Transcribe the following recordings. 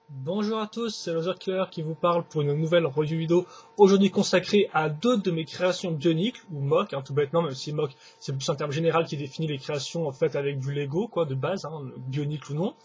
Bonjour à tous, c'est Loserkiller qui vous parle pour une nouvelle review vidéo aujourd'hui consacrée à deux de mes créations bioniques, ou mock, tout bêtement, même si mock c'est plus un terme général qui définit les créations en fait avec du Lego, quoi, de base, bionique ou non.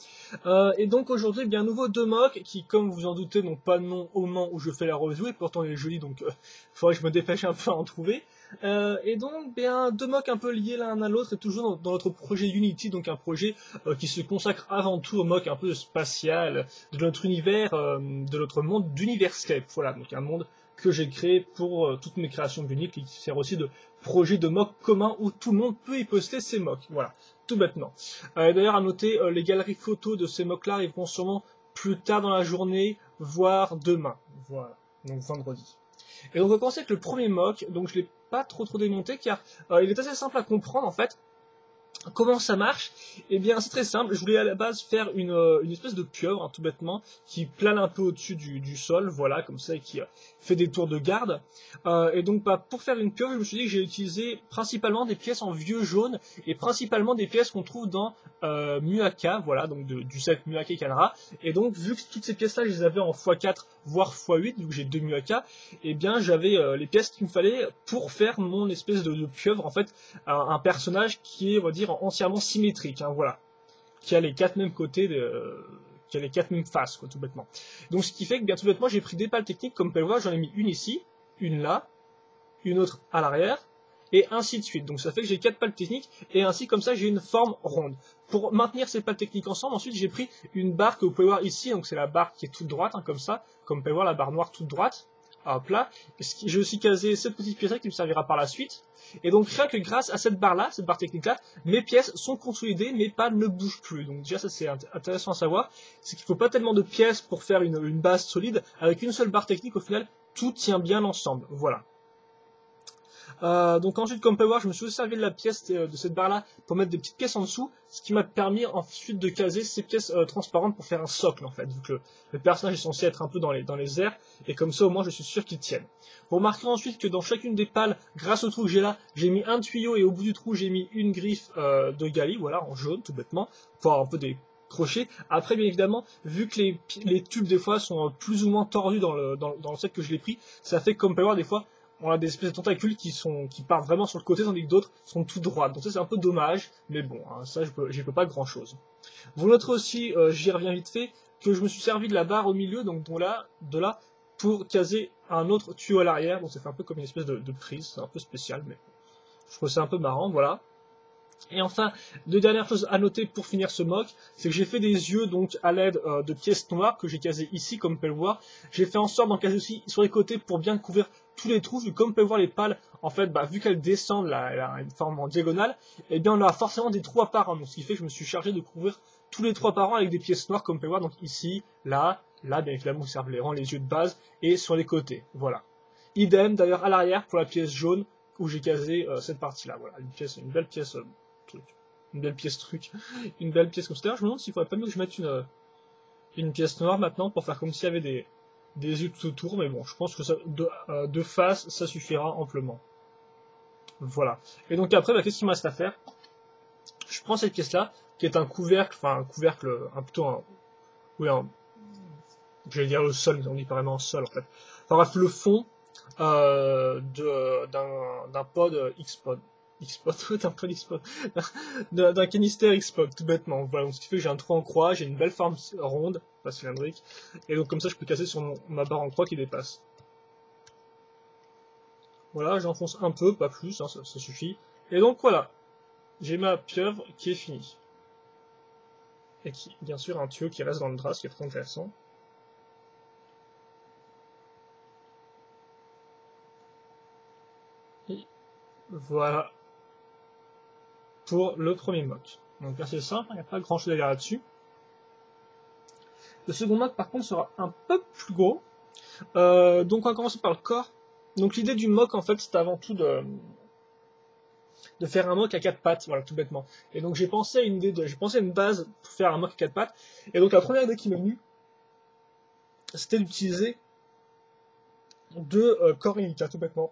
Et donc aujourd'hui, bien à nouveau deux mocks qui, comme vous en doutez, n'ont pas de nom au moment où je fais la review, et pourtant il est joli, donc il faudrait que je me dépêche un peu à en trouver. Et donc, bien, deux mocks un peu liés l'un à l'autre, et toujours dans notre projet Unity, donc un projet qui se consacre avant tout au mock un peu spatial, de notre univers, de notre monde d'Universcape. Voilà, donc un monde que j'ai créé pour toutes mes créations uniques et qui sert aussi de projet de mock commun où tout le monde peut y poster ses mocks. Voilà, tout bêtement. D'ailleurs, à noter, les galeries photos de ces mocks-là arriveront sûrement plus tard dans la journée, voire demain. Voilà, donc vendredi. Et donc on va commencer avec le premier mock, donc je l'ai pas trop démonté car il est assez simple à comprendre en fait. Comment ça marche? Eh bien, c'est très simple. Je voulais à la base faire une espèce de pieuvre, tout bêtement, qui plane un peu au-dessus du sol, voilà, comme ça, et qui fait des tours de garde. Et donc, pour faire une pieuvre, je me suis dit que j'ai utilisé principalement des pièces en vieux jaune, et principalement des pièces qu'on trouve dans Muaka, voilà, donc du set Muaka Kanra. Et donc, vu que toutes ces pièces-là, je les avais en x4, voire x8, vu que j'ai deux Muaka, eh bien, j'avais les pièces qu'il me fallait pour faire mon espèce de pieuvre, en fait, un personnage qui est, on va dire, entièrement symétrique, voilà, qui a les quatre mêmes côtés, qui a les quatre mêmes faces, quoi, tout bêtement. Donc ce qui fait que bien tout bêtement, j'ai pris des pales techniques, comme vous pouvez le voir, j'en ai mis une ici, une là, une autre à l'arrière, et ainsi de suite. Donc ça fait que j'ai quatre pales techniques, et ainsi comme ça j'ai une forme ronde. Pour maintenir ces pales techniques ensemble, ensuite j'ai pris une barre que vous pouvez voir ici, donc c'est la barre qui est toute droite, comme ça, comme vous pouvez voir la barre noire toute droite. Hop là, j'ai aussi casé cette petite pièce-là qui me servira par la suite. Et donc rien que grâce à cette barre-là, cette barre technique-là, mes pièces sont consolidées, mes pales ne bougent plus. Donc déjà ça c'est intéressant à savoir, c'est qu'il ne faut pas tellement de pièces pour faire une base solide. Avec une seule barre technique, au final, tout tient bien ensemble. Voilà. Donc ensuite, comme vous pouvez voir, je me suis aussi servi de la pièce de cette barre-là pour mettre des petites pièces en dessous, ce qui m'a permis ensuite de caser ces pièces transparentes pour faire un socle en fait, vu que le personnage est censé être un peu dans les airs, et comme ça au moins je suis sûr qu'il tienne. Vous remarquerez ensuite que dans chacune des pales, grâce au trou que j'ai là, j'ai mis un tuyau et au bout du trou j'ai mis une griffe de Gali, voilà, en jaune tout bêtement, pour avoir un peu des crochets. Après, bien évidemment, vu que les tubes des fois sont plus ou moins tordus dans le set que je l'ai pris, ça fait que comme vous pouvez voir des fois, on a des espèces de tentacules qui partent vraiment sur le côté, tandis que d'autres sont tout droites. Donc ça c'est un peu dommage, mais bon, ça j'y peux pas grand chose. Vous noterez aussi, j'y reviens vite fait, que je me suis servi de la barre au milieu, donc de là, pour caser un autre tuyau à l'arrière, donc ça fait un peu comme une espèce de prise, c'est un peu spécial, mais je trouve ça un peu marrant, voilà. Et enfin, deux dernières choses à noter pour finir ce mock, c'est que j'ai fait des yeux donc à l'aide de pièces noires que j'ai casées ici, comme vous pouvez le voir. J'ai fait en sorte d'en caser aussi sur les côtés pour bien couvrir tous les trous. Comme vous pouvez voir les pales, en fait, vu qu'elles descendent, elle a une forme en diagonale, et bien on a forcément des trous apparents. Donc ce qui fait que je me suis chargé de couvrir tous les trous apparents avec des pièces noires, comme vous pouvez voir, donc ici, là, bien évidemment, vous servent les rangs, les yeux de base, et sur les côtés. Voilà. Idem d'ailleurs à l'arrière pour la pièce jaune où j'ai casé cette partie-là. Voilà, une belle pièce truc. Une belle pièce truc. Une belle pièce comme ça. D'ailleurs, je me demande s'il faudrait pas mieux que je mette une pièce noire maintenant pour faire comme s'il y avait des yeux tout autour, mais bon, je pense que ça, de face, ça suffira amplement. Voilà. Et donc après, qu'est-ce qu'il me reste à faire? Je prends cette pièce-là, qui est un couvercle, plutôt un, oui, j'allais dire le sol, mais on dit carrément un sol en fait. Enfin bref, le fond d'un pod X-Pod. X-Pod, d'un pod X-Pod. D'un canister X-Pod, tout bêtement. Voilà, donc ce qui fait que j'ai un trou en croix, j'ai une belle forme ronde, pas cylindrique, et donc comme ça je peux casser sur ma barre en croix qui dépasse. Voilà, j'enfonce un peu, pas plus, ça suffit. Et donc voilà, j'ai ma pieuvre qui est finie. Et qui, bien sûr, un tuyau qui reste dans le drap, ce qui est très intéressant. Et voilà pour le premier mock. Donc assez simple, il n'y a pas grand chose à dire là-dessus. Le second mock par contre sera un peu plus gros. Donc on va commencer par le corps. Donc l'idée du mock en fait c'est avant tout de faire un mock à quatre pattes, voilà tout bêtement. Et donc j'ai pensé à une base pour faire un mock à quatre pattes. Et donc la première idée qui m'est venue, c'était d'utiliser deux corps Inika tout bêtement.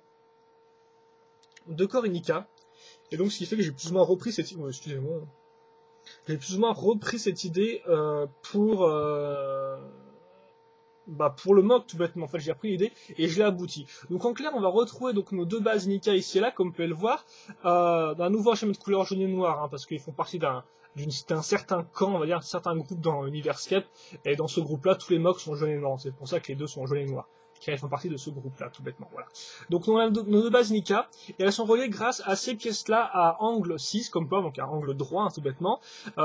Deux corps Inika. Et donc ce qui fait que j'ai plus ou moins repris cette idée. J'ai plus ou moins repris cette idée pour bah, pour le mock tout bêtement. En fait, j'ai appris l'idée et je l'ai abouti. Donc en clair, on va retrouver donc nos deux bases Nika ici et là, comme vous pouvez le voir, d'un nouveau schéma de couleur jaune et noir, hein, parce qu'ils font partie d'un certain camp, on va dire, un certain groupe dans Universcape, et dans ce groupe-là, tous les mocks sont jaunes et noirs. C'est pour ça que les deux sont jaunes et noirs. Qui font partie de ce groupe-là, tout bêtement, voilà. Donc on a nos deux bases Nika, et elles sont reliées grâce à ces pièces-là à angle 6, comme pas, donc à angle droit, hein, tout bêtement.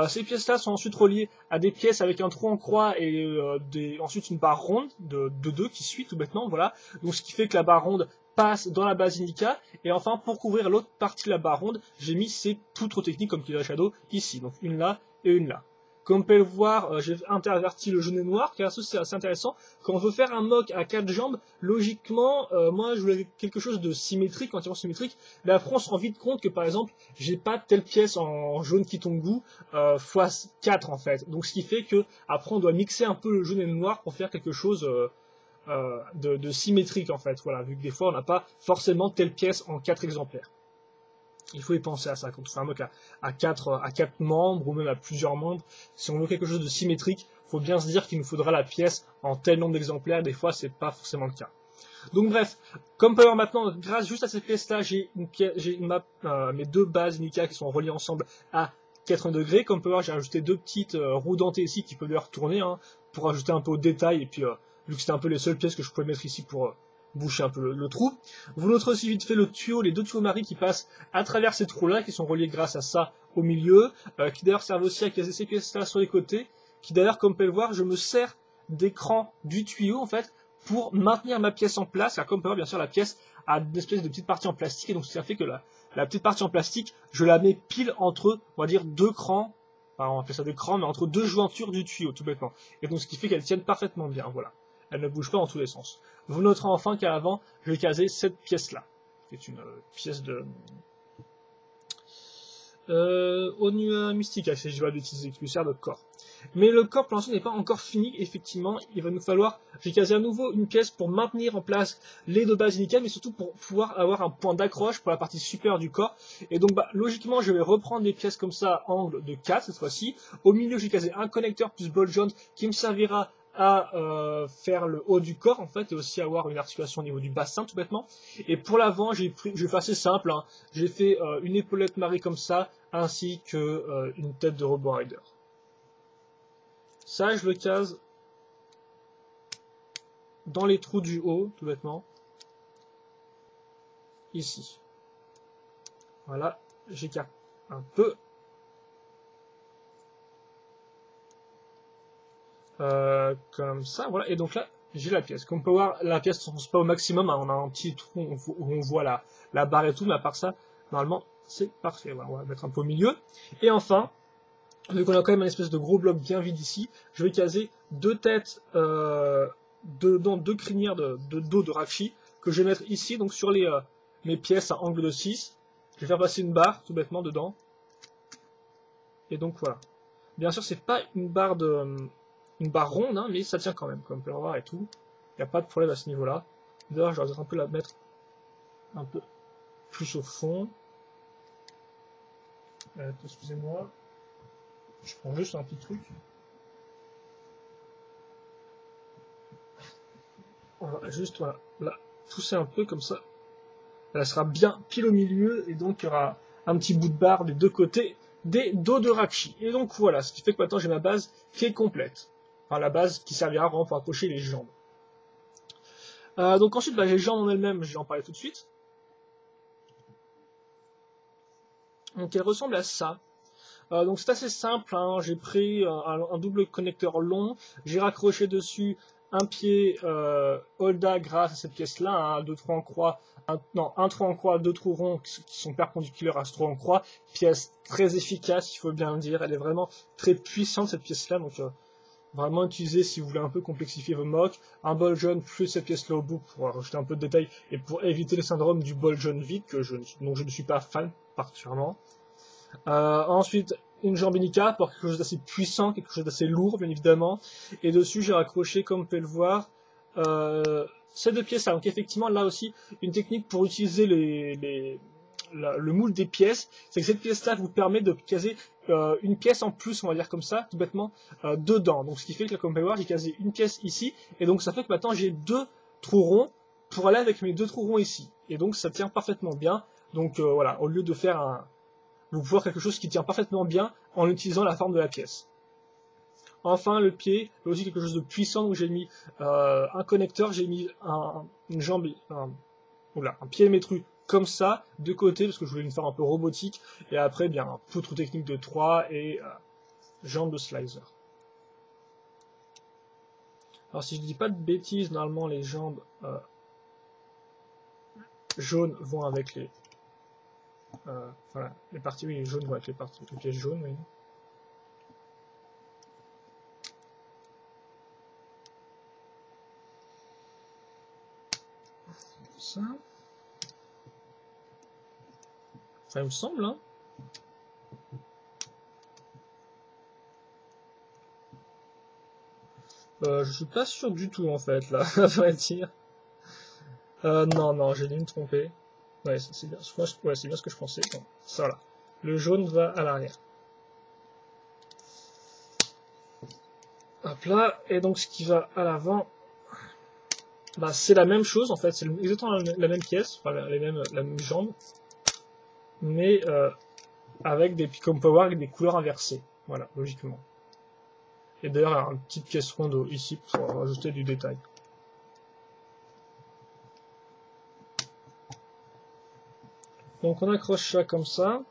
Ces pièces-là sont ensuite reliées à des pièces avec un trou en croix et ensuite une barre ronde de 2 qui suit, tout bêtement, voilà. Donc ce qui fait que la barre ronde passe dans la base Nika, et enfin, pour couvrir l'autre partie de la barre ronde, j'ai mis ces poutres techniques comme Killer Shadow ici, donc une là et une là. Comme vous pouvez le voir, j'ai interverti le jaune et noir, car ça c'est assez intéressant. Quand on veut faire un mock à 4 jambes, logiquement, moi je voulais quelque chose de symétrique, entièrement symétrique, mais après on se rend vite compte que par exemple, j'ai pas telle pièce en jaune Kitongu x 4 en fait. Donc ce qui fait que après on doit mixer un peu le jaune et le noir pour faire quelque chose de symétrique en fait. Voilà, vu que des fois on n'a pas forcément telle pièce en 4 exemplaires. Il faut y penser à ça quand on fait un mock à 4 membres ou même à plusieurs membres. Si on veut quelque chose de symétrique, il faut bien se dire qu'il nous faudra la pièce en tel nombre d'exemplaires. Des fois, c'est pas forcément le cas. Donc bref, comme vous pouvez voir maintenant, grâce juste à cette pièce-là, j'ai mes deux bases Nika qui sont reliées ensemble à 80 degrés. Comme vous pouvez voir, j'ai ajouté deux petites roues dentées ici qui peuvent d'ailleurs tourner pour ajouter un peu au détail. Et puis, vu que c'était un peu les seules pièces que je pouvais mettre ici pour boucher un peu le trou. Vous notez aussi vite fait le tuyau, les deux tuyaux Marie qui passent à travers ces trous-là, qui sont reliés grâce à ça au milieu, qui d'ailleurs servent aussi à caser ces pièces-là sur les côtés, qui d'ailleurs, comme vous pouvez le voir, je me sers d'écran du tuyau, en fait, pour maintenir ma pièce en place, car comme vous pouvez voir, bien sûr, la pièce a une espèce de petite partie en plastique, et donc ça fait que la petite partie en plastique, je la mets pile entre, on va dire, deux crans, enfin, on appelle ça des crans, mais entre deux jointures du tuyau, tout bêtement. Et donc, ce qui fait qu'elles tiennent parfaitement bien, voilà. Elle ne bouge pas dans tous les sens. Vous noterez enfin qu'avant, je vais caser cette pièce-là, qui est une pièce de Onua Mystica, si je vais utiliser qui sert de corps. Mais le corps pour l'instant n'est pas encore fini, effectivement, il va nous falloir, j'ai casé à nouveau une pièce pour maintenir en place les deux bases nickel, mais surtout pour pouvoir avoir un point d'accroche pour la partie supérieure du corps. Et donc logiquement je vais reprendre des pièces comme ça, angle de 4 cette fois-ci. Au milieu j'ai casé un connecteur plus ball joint qui me servira à faire le haut du corps en fait et aussi avoir une articulation au niveau du bassin tout bêtement. Et pour l'avant je fais assez simple, hein. J'ai fait une épaulette Marie comme ça ainsi que une tête de Robo Rider. Ça je le case dans les trous du haut tout bêtement ici. Voilà, j'écarte un peu. Comme ça, voilà, et donc là j'ai la pièce. Comme on peut voir, la pièce ne se pas au maximum, hein. On a un petit trou où on voit la barre et tout, mais à part ça, normalement c'est parfait. Voilà, on va mettre un peu au milieu. Et enfin, vu qu'on a quand même un espèce de gros bloc bien vide ici, je vais caser deux têtes, deux crinières de dos de Rakshi, que je vais mettre ici, donc sur mes pièces à angle de 6. Je vais faire passer une barre tout bêtement dedans. Et donc voilà. Bien sûr, c'est pas une barre ronde, hein, mais ça tient quand même, comme on peut le voir et tout. Il n'y a pas de problème à ce niveau-là. D'ailleurs, je vais un peu la mettre un peu plus au fond. Excusez-moi. Je prends juste un petit truc. On va juste la pousser un peu comme ça. Elle sera bien pile au milieu et donc il y aura un petit bout de barre des deux côtés des dos de Rakshi. Et donc voilà, ce qui fait que maintenant j'ai ma base qui est complète. Enfin la base qui servira vraiment pour accrocher les jambes. Donc ensuite, j'ai les jambes en elles-mêmes, je vais en parler tout de suite. Donc elles ressemblent à ça. Donc c'est assez simple, hein. J'ai pris un double connecteur long, j'ai raccroché dessus un pied Holda grâce à cette pièce-là, hein, deux trous en croix, un trou en croix, deux trous ronds qui sont perpendiculaires à ce trou en croix. Pièce très efficace, il faut bien le dire, elle est vraiment très puissante cette pièce-là, donc vraiment utilisée si vous voulez un peu complexifier vos mocks. Un ball jaune plus cette pièce-là au bout pour rajouter un peu de détail et pour éviter le syndrome du ball jaune vide dont je ne suis pas fan particulièrement. Ensuite, une jambe Nika pour quelque chose d'assez puissant, quelque chose d'assez lourd, bien évidemment. Et dessus, j'ai raccroché, comme vous pouvez le voir, ces deux pièces-là. Donc effectivement, là aussi, une technique pour utiliser le moule des pièces, c'est que cette pièce-là vous permet de caser une pièce en plus, on va dire comme ça, tout bêtement, dedans. Donc ce qui fait que comme vous pouvez voir, j'ai casé une pièce ici, et donc ça fait que maintenant j'ai 2 trous ronds pour aller avec mes 2 trous ronds ici. Et donc ça tient parfaitement bien. Donc voilà, au lieu de faire vous pouvez voir quelque chose qui tient parfaitement bien en utilisant la forme de la pièce. Enfin, le pied, aussi quelque chose de puissant, donc j'ai mis un connecteur, j'ai mis une jambe, un pied métru comme ça, de côté, parce que je voulais une forme un peu robotique, et après, bien, un poutre technique de 3 et jambe de slicer. Alors, si je dis pas de bêtises, normalement, les jambes jaunes vont avec les... enfin, les parties, oui, les jaunes vont avec les pièces jaunes, oui. Ça. Ça me semble, hein. Je suis pas sûr du tout, en fait, là, à vrai dire. Non, j'ai dû me tromper. Ouais, c'est bien, ouais, c'est bien ce que je pensais. Bon, ça, voilà. Le jaune va à l'arrière. Hop là, et donc ce qui va à l'avant, bah, c'est la même chose, en fait, c'est exactement la même pièce, enfin, la même jambe, mais avec des comme on peut voir, avec des couleurs inversées, voilà, logiquement. Et d'ailleurs, une petite pièce ronde ici pour rajouter du détail. Donc on accroche ça comme ça.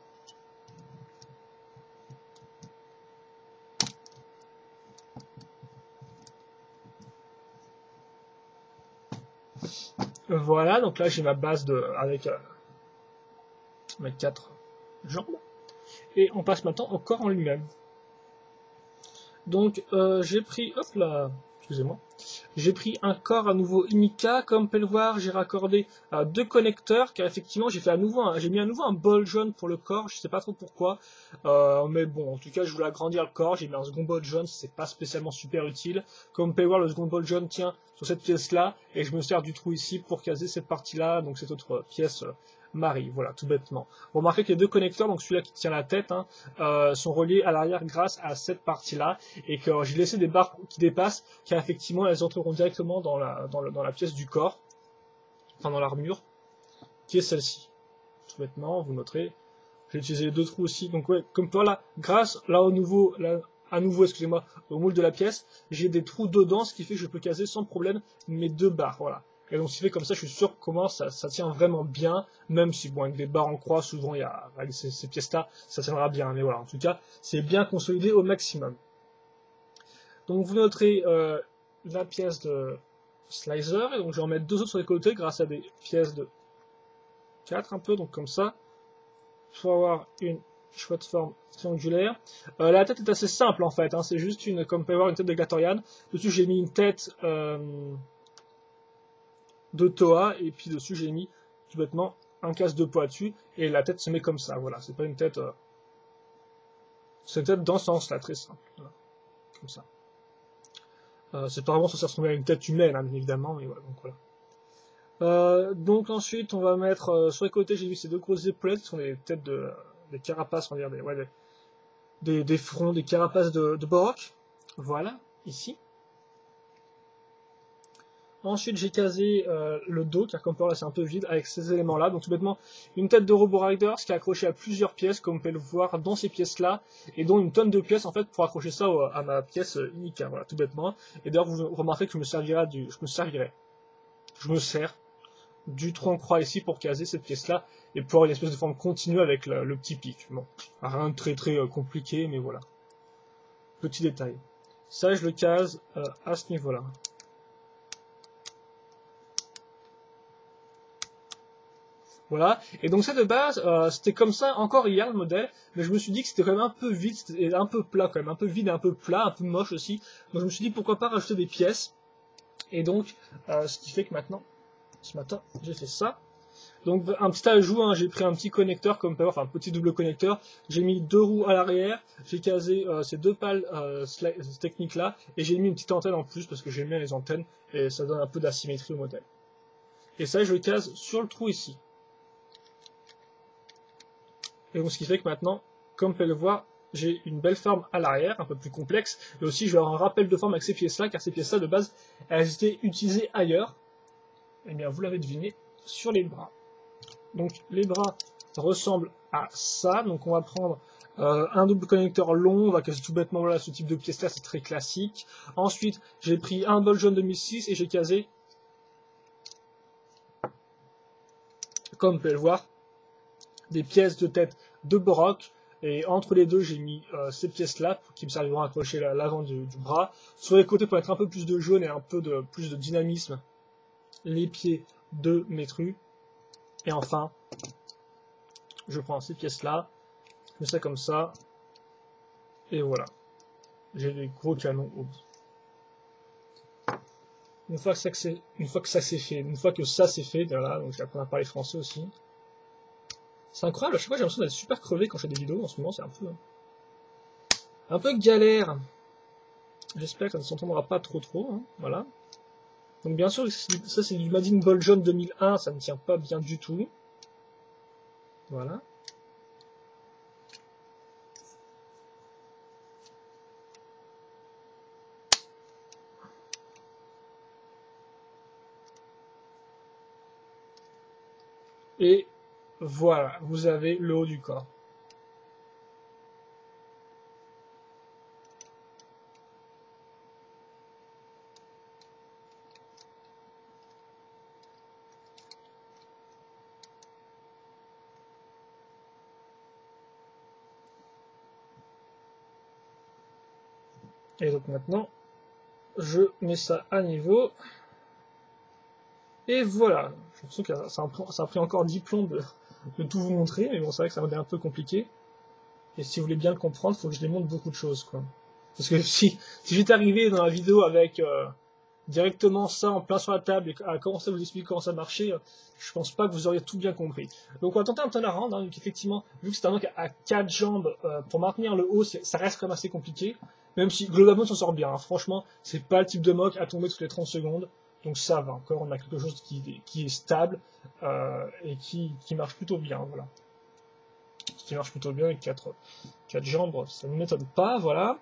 Voilà, donc là j'ai ma base avec mes 4 jambes. Et on passe maintenant au corps en lui-même. Donc j'ai pris, hop là, excusez-moi, j'ai pris un corps à nouveau Unica, comme vous pouvez le voir, j'ai raccordé 2 connecteurs, car effectivement j'ai mis à nouveau un bol jaune pour le corps, je sais pas trop pourquoi, mais bon, en tout cas je voulais agrandir le corps, j'ai mis un second bol jaune, c'est pas spécialement super utile, comme vous pouvez voir le second bol jaune tient sur cette pièce là, et je me sers du trou ici pour caser cette partie là, donc cette autre pièce Marie, voilà, tout bêtement. Vous remarquez que les 2 connecteurs, donc celui-là qui tient la tête, hein, sont reliés à l'arrière grâce à cette partie-là, et que j'ai laissé des barres qui dépassent, car effectivement elles entreront directement dans la pièce du corps, enfin dans l'armure, qui est celle-ci. Tout bêtement, vous noterez, j'ai utilisé les 2 trous aussi, donc ouais, comme voilà, grâce là à nouveau, excusez-moi, au moule de la pièce, j'ai des trous dedans, ce qui fait que je peux caser sans problème mes 2 barres, voilà. Et donc, ce qui fait comme ça, je suis sûr comment ça tient vraiment bien, même si, bon, avec des barres en croix, souvent, avec ces pièces-là, ça tiendra bien. Mais voilà, en tout cas, c'est bien consolidé au maximum. Donc, vous noterez la pièce de slicer, et donc je vais en mettre 2 autres sur les côtés grâce à des pièces de 4, un peu, donc comme ça, pour avoir une chouette forme triangulaire. La tête est assez simple, en fait, hein, c'est juste comme vous pouvez voir, une tête de Glatorian. Dessus, j'ai mis une tête... de Toa, et puis dessus j'ai mis tout bêtement un casse de poids dessus, et la tête se met comme ça, voilà, c'est pas une tête c'est une tête dans ce sens là, très simple, voilà. Comme ça. C'est pas vraiment censé ressembler à une tête humaine, hein, bien évidemment, mais voilà, donc voilà. Donc ensuite on va mettre sur les côtés, j'ai vu ces 2 grosses épaulettes qui sont des têtes des carapaces, on va dire, des fronts, des carapaces de Borok, voilà, ici. Ensuite, j'ai casé le dos, car comme on peut voir, c'est un peu vide, avec ces éléments-là. Donc tout bêtement, une tête de Robo Riders qui est accrochée à plusieurs pièces, comme vous pouvez le voir dans ces pièces-là, et dont une tonne de pièces, en fait, pour accrocher ça à ma pièce Unica, voilà, tout bêtement. Et d'ailleurs, vous remarquez que je me sers du tronc croix ici pour caser cette pièce-là, et pour avoir une espèce de forme continue avec le petit pic. Bon, rien de très compliqué, mais voilà. Petit détail. Ça, je le case à ce niveau-là. Voilà, et donc ça de base, c'était comme ça encore hier le modèle, mais je me suis dit que c'était quand même un peu vide, et un peu plat quand même, un peu vide et un peu plat, un peu moche aussi, donc je me suis dit pourquoi pas rajouter des pièces, et donc ce qui fait que maintenant, ce matin, j'ai fait ça. Donc un petit ajout, hein, j'ai pris un petit connecteur, comme enfin un petit double connecteur, j'ai mis 2 roues à l'arrière, j'ai casé ces 2 pales techniques là, et j'ai mis une petite antenne en plus, parce que j'aime bien les antennes, et ça donne un peu d'asymétrie au modèle. Et ça je le case sur le trou ici. Et donc ce qui fait que maintenant, comme vous pouvez le voir, j'ai une belle forme à l'arrière, un peu plus complexe, et aussi je vais avoir un rappel de forme avec ces pièces-là, car ces pièces-là de base, elles étaient utilisées ailleurs. Et bien vous l'avez deviné, sur les bras. Donc les bras ressemblent à ça, donc on va prendre un double connecteur long, on va caser tout bêtement, voilà, ce type de pièce-là, c'est très classique. Ensuite, j'ai pris un ball jaune 2006 et j'ai casé, comme vous pouvez le voir, des pièces de tête de Boroc, et entre les deux, j'ai mis ces pièces-là qui me serviront à accrocher l'avant du bras. Sur les côtés, pour mettre un peu plus de jaune et un peu plus de dynamisme, les pieds de mes trus. Et enfin, je prends ces pièces-là, je mets ça comme ça, et voilà. J'ai des gros canons au bout. Une fois que ça c'est fait, voilà, donc je vais apprendre à parler français aussi. C'est incroyable, à chaque fois j'ai l'impression d'être super crevé quand je fais des vidéos, en ce moment c'est un peu galère. J'espère que ça ne s'entendra pas trop, hein, voilà. Donc bien sûr, ça c'est du Madden Ball Jaune 2001, ça ne tient pas bien du tout. Voilà. Et voilà, vous avez le haut du corps. Et donc maintenant, je mets ça à niveau. Et voilà. J'ai l'impression que ça a pris encore 10 plombs de tout vous montrer, mais bon, c'est vrai que ça m'a été un peu compliqué. Et si vous voulez bien le comprendre, il faut que je démontre beaucoup de choses, quoi. Parce que si j'étais arrivé dans la vidéo avec directement ça en plein sur la table et à commencer à vous expliquer comment ça marchait, je pense pas que vous auriez tout bien compris. Donc on va tenter un turnaround, hein, donc effectivement, vu que c'est un mock à 4 jambes, pour maintenir le haut, ça reste quand même assez compliqué, même si globalement on s'en sort bien, hein. Franchement, c'est pas le type de mock à tomber toutes les 30 secondes, donc ça va encore, on a quelque chose qui est stable et qui marche plutôt bien, voilà. Qui marche plutôt bien avec 4 jambes, ça ne m'étonne pas, voilà.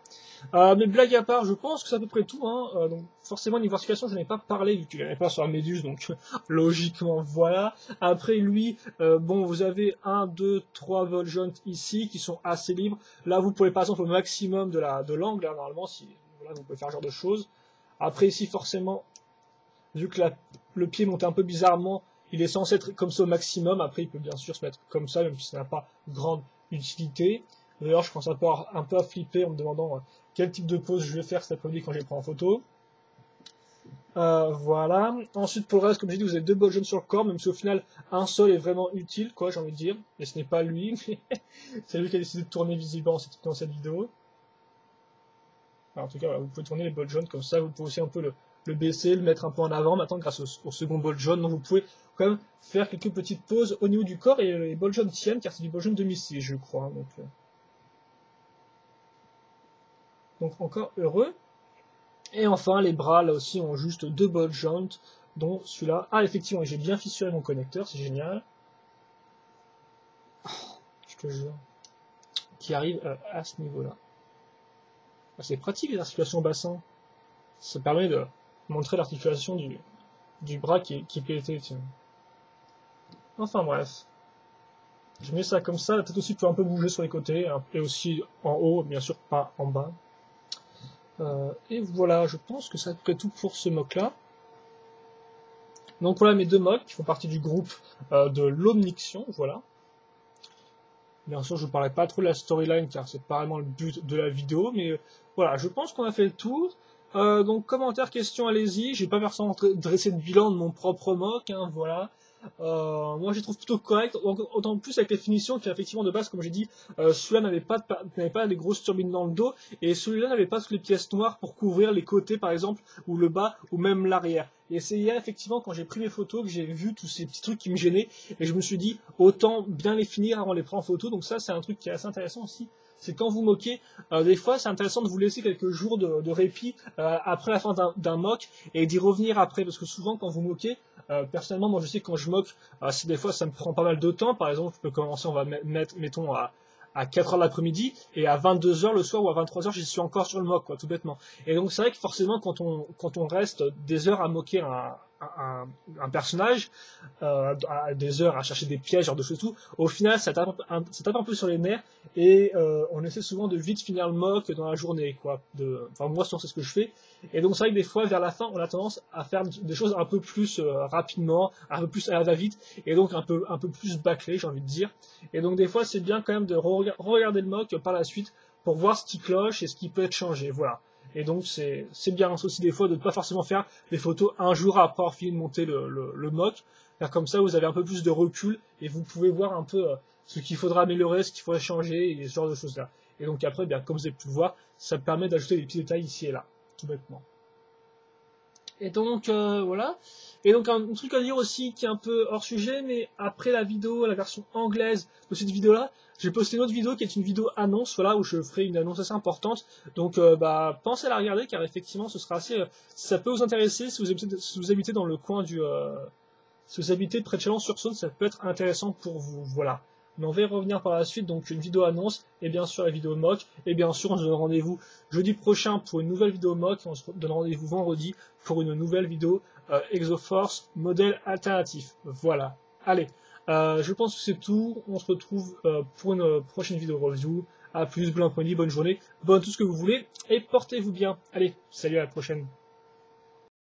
Mais blague à part, je pense que c'est à peu près tout, hein. Donc forcément niveau articulation, je n'ai pas parlé vu qu'il n'y avait pas sur la méduse, donc logiquement voilà. Après lui, bon, vous avez 1, 2, 3 vol joints ici qui sont assez libres. Là vous pouvez par exemple au maximum de l'angle, hein, normalement, si voilà, vous pouvez faire ce genre de choses. Après ici forcément, vu que le pied monte un peu bizarrement, il est censé être comme ça au maximum. Après, il peut bien sûr se mettre comme ça, même si ça n'a pas grande utilité. D'ailleurs, je commence un peu à flipper en me demandant quel type de pose je vais faire cet après-midi quand je les prends en photo. Voilà. Ensuite, pour le reste, comme j'ai dit, vous avez 2 ball jaunes sur le corps, même si au final, un seul est vraiment utile, quoi, j'ai envie de dire. Et ce n'est pas lui, mais c'est lui qui a décidé de tourner visiblement dans cette vidéo. Alors, en tout cas, voilà, vous pouvez tourner les balls jaunes comme ça, vous pouvez aussi un peu le baisser, le mettre un peu en avant maintenant grâce au second ball jaune. Donc vous pouvez quand même faire quelques petites pauses au niveau du corps et les balls jaunes tiennent car c'est du ball jaune 2006 je crois. Donc encore heureux. Et enfin les bras là aussi ont juste 2 ball joints dont celui-là. Ah effectivement j'ai bien fissuré mon connecteur, c'est génial. Je te jure. Qui arrive à ce niveau-là. C'est pratique les articulations au bassin. Ça permet de montrer l'articulation du bras qui est pété, tiens. Enfin bref. Je mets ça comme ça, la tête aussi peut un peu bouger sur les côtés, hein, et aussi en haut, bien sûr pas en bas. Et voilà, je pense que c'est à peu près tout pour ce mock-là. Donc voilà mes 2 mocks qui font partie du groupe de l'Omniction, voilà. Bien sûr, je ne parlerai pas trop de la storyline car c'est pas vraiment le but de la vidéo, mais voilà, je pense qu'on a fait le tour. Donc commentaires, questions, allez-y. Je vais pas faire ça dresser de bilan de mon propre mock, hein, voilà. Moi je les trouve plutôt corrects, autant plus avec les finitions qui effectivement de base, comme j'ai dit, celui-là n'avait pas des grosses turbines dans le dos, et celui-là n'avait pas toutes les pièces noires pour couvrir les côtés par exemple, ou le bas, ou même l'arrière. Et c'est hier effectivement quand j'ai pris mes photos que j'ai vu tous ces petits trucs qui me gênaient, et je me suis dit autant bien les finir avant de les prendre en photo, donc ça c'est un truc qui est assez intéressant aussi. c'est quand vous moquez, des fois c'est intéressant de vous laisser quelques jours de répit après la fin d'un mock et d'y revenir après, parce que souvent quand vous moquez, personnellement moi je sais que quand je moque, c'est des fois ça me prend pas mal de temps. Par exemple, je peux commencer, on va mettre, mettons à 4 heures de l'après-midi, et à 22 heures le soir ou à 23 heures, j'y suis encore sur le mock, quoi, tout bêtement. Et donc c'est vrai que forcément, quand on reste des heures à moquer un personnage, des heures à chercher des pièges, genre de choses tout, au final, ça tape un peu sur les nerfs, et on essaie souvent de vite finir le mock dans la journée, quoi. Enfin, moi, c'est ce que je fais. Et donc c'est vrai que des fois, vers la fin, on a tendance à faire des choses un peu plus rapidement, un peu plus à la va-vite, et donc un peu plus bâclé, j'ai envie de dire. Et donc des fois, c'est bien quand même de regarder le mock par la suite pour voir ce qui cloche et ce qui peut être changé, voilà. Et donc c'est bien aussi des fois de ne pas forcément faire des photos un jour après avoir fini de monter le mock, car comme ça vous avez un peu plus de recul et vous pouvez voir un peu ce qu'il faudra améliorer, ce qu'il faudrait changer et ce genre de choses là. Et donc après, bien comme vous avez pu le voir, ça permet d'ajouter des petits détails ici et là, tout bêtement. Et donc voilà. Et donc un truc à dire aussi qui est un peu hors sujet, mais après la vidéo, la version anglaise de cette vidéo-là, j'ai posté une autre vidéo qui est une vidéo annonce, voilà, où je ferai une annonce assez importante. Donc bah pensez à la regarder, car effectivement ce sera assez, ça peut vous intéresser si vous habitez dans le coin si vous habitez près de Chalon-sur-Saône, ça peut être intéressant pour vous, voilà. Mais on va y revenir par la suite, donc une vidéo annonce, et bien sûr la vidéo mock, et bien sûr on se donne rendez-vous jeudi prochain pour une nouvelle vidéo mock, et on se donne rendez-vous vendredi pour une nouvelle vidéo Exoforce modèle alternatif. Voilà. Allez, je pense que c'est tout, on se retrouve pour une prochaine vidéo review. A plus, bon après-midi, bonne journée, bon tout ce que vous voulez, et portez-vous bien. Allez, salut, à la prochaine.